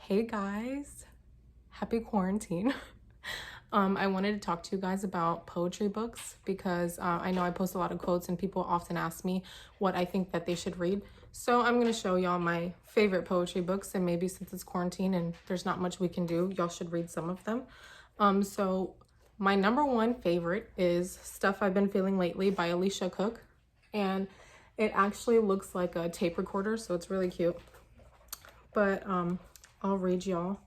Hey guys, happy quarantine. I wanted to talk to you guys about poetry books because I know I post a lot of quotes and people often ask me what I think that they should read. So I'm going to show y'all my favorite poetry books, and maybe since it's quarantine and there's not much we can do, y'all should read some of them. So my number one favorite is Stuff I've Been Feeling Lately by Alicia Cook, and it actually looks like a tape recorder, so it's really cute. But I'll read y'all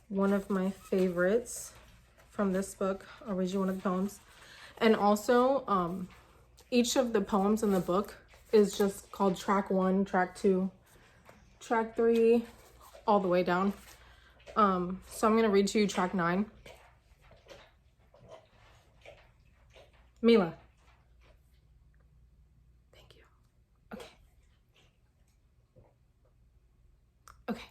one of my favorites from this book. I'll read you one of the poems. And also, each of the poems in the book is just called track 1, track 2, track 3, all the way down. So I'm going to read to you track 9. Mila. Thank you. Okay. Okay.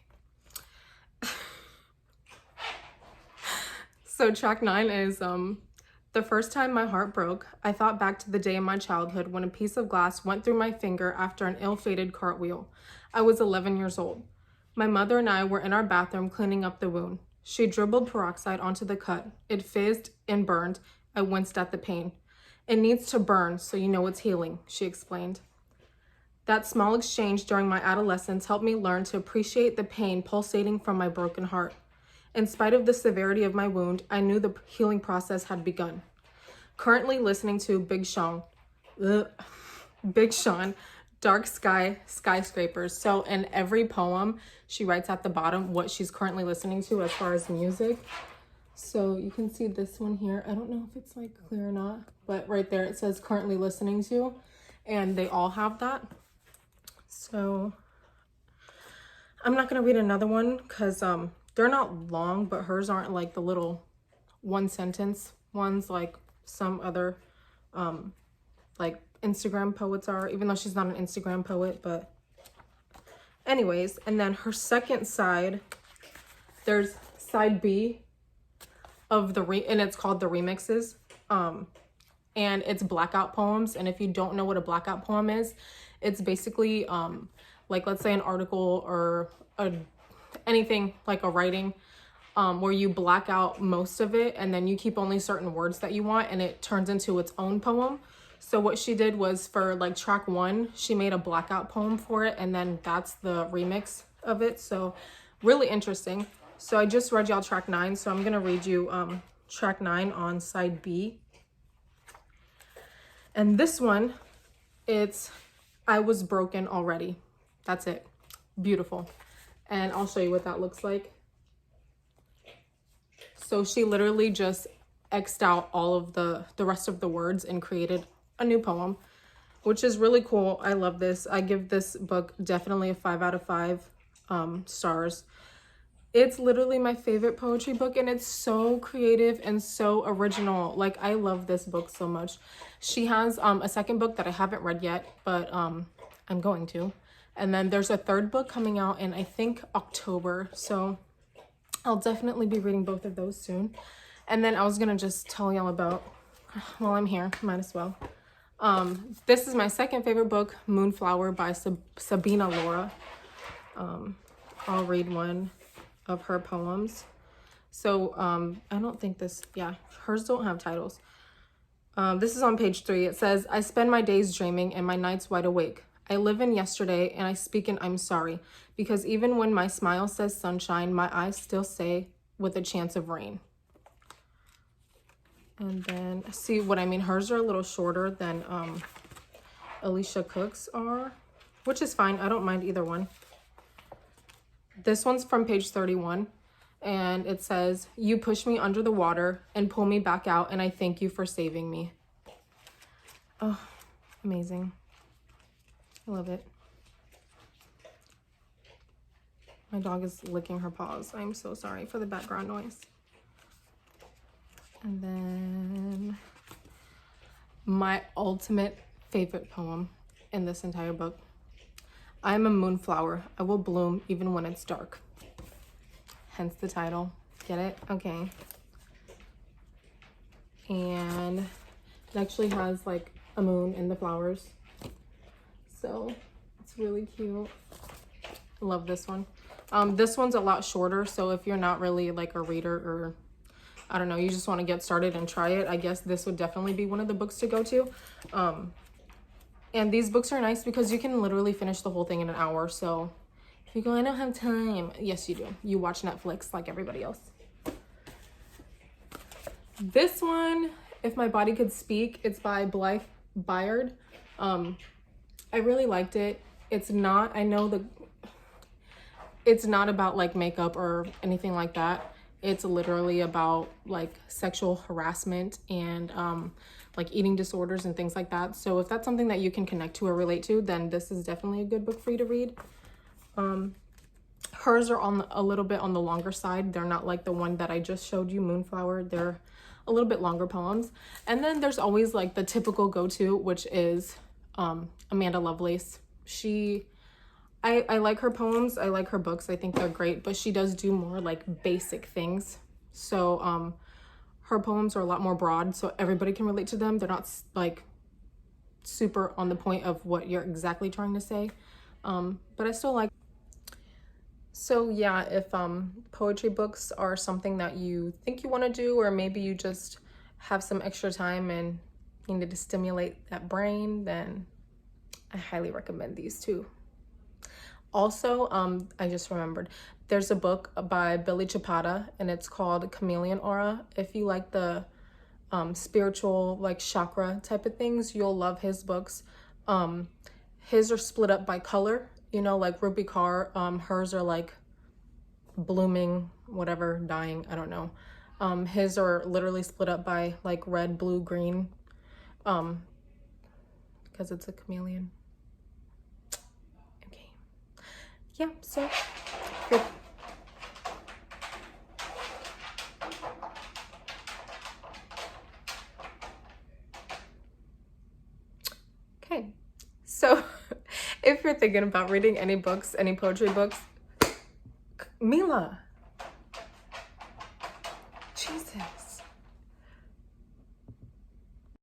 So track 9 is, the first time my heart broke, I thought back to the day in my childhood when a piece of glass went through my finger after an ill-fated cartwheel. I was 11 years old. My mother and I were in our bathroom cleaning up the wound. She dribbled peroxide onto the cut. It fizzed and burned. I winced at the pain. It needs to burn so you know it's healing, she explained. That small exchange during my adolescence helped me learn to appreciate the pain pulsating from my broken heart. In spite of the severity of my wound, I knew the healing process had begun. Currently listening to Big Sean, Dark Sky, Skyscrapers. So in every poem, she writes at the bottom what she's currently listening to as far as music. So you can see this one here. I don't know if it's like clear or not, but right there it says currently listening to, and they all have that. So I'm not gonna read another one because they're not long, but hers aren't like the little one sentence ones like some other like Instagram poets are, even though she's not an Instagram poet. But anyways, and then her second side, there's side B of the and it's called the remixes, and it's blackout poems. And if you don't know what a blackout poem is, it's basically like, let's say an article or anything like a writing, where you black out most of it and then you keep only certain words that you want, and it turns into its own poem. So what she did was, for like track 1, she made a blackout poem for it, and then that's the remix of it. So really interesting. So I just read y'all track 9, so I'm gonna read you track 9 on side B. And this one, it's I was broken already. That's it. Beautiful. And I'll show you what that looks like. So she literally just X'd out all of the rest of the words and created a new poem, which is really cool. I love this. I give this book definitely a 5 out of 5 stars. It's literally my favorite poetry book, and it's so creative and so original. Like, I love this book so much. She has a second book that I haven't read yet, but I'm going to. And then there's a third book coming out in, I think, October. So I'll definitely be reading both of those soon. And then I was going to just tell y'all about, while I'm here, might as well. This is my second favorite book, Moonflower by Sabina Laura. I'll read one of her poems. So I don't think this, yeah, hers don't have titles. This is on page 3. It says, I spend my days dreaming and my nights wide awake. I live in yesterday and I speak in I'm sorry, because even when my smile says sunshine, my eyes still say with a chance of rain. And then see what I mean, hers are a little shorter than Alicia Cook's are, which is fine. I don't mind either one. This one's from page 31, and it says, you push me under the water and pull me back out, and I thank you for saving me. Oh, amazing. I love it. My dog is licking her paws. I'm so sorry for the background noise. And then my ultimate favorite poem in this entire book. I am a moonflower. I will bloom even when it's dark. Hence the title. Get it? Okay. And it actually has like a moon in the flowers. So it's really cute. I love this one. This one's a lot shorter, so if you're not really like a reader, or I don't know, you just want to get started and try it, I guess this would definitely be one of the books to go to. And these books are nice because you can literally finish the whole thing in an hour. So if you go, I don't have time. Yes, you do. You watch Netflix like everybody else. This one, If My Body Could Speak, it's by Blythe Baird. I really liked it. It's not, I know it's not about like makeup or anything like that. It's literally about like sexual harassment and like eating disorders and things like that. So if that's something that you can connect to or relate to, then this is definitely a good book for you to read. Hers are on a little bit on the longer side. They're not like the one that I just showed you, Moonflower. They're a little bit longer poems. And then there's always like the typical go-to, which is Amanda Lovelace. I like her poems. I like her books. I think they're great, but she does do more like basic things. So her poems are a lot more broad, so everybody can relate to them. They're not like super on the point of what you're exactly trying to say. But I still like. So yeah, if poetry books are something that you think you want to do, or maybe you just have some extra time and you need to stimulate that brain, then I highly recommend these two. Also, I just remembered, there's a book by Billy Chapata, and it's called Chameleon Aura. If you like the spiritual, like chakra type of things, you'll love his books. His are split up by color, you know, like Ruby Carr. Hers are like blooming, whatever, dying, I don't know. His are literally split up by like red, blue, green, because it's a chameleon. Yeah, so good. Okay, so if you're thinking about reading any books, any poetry books, Mila, Jesus.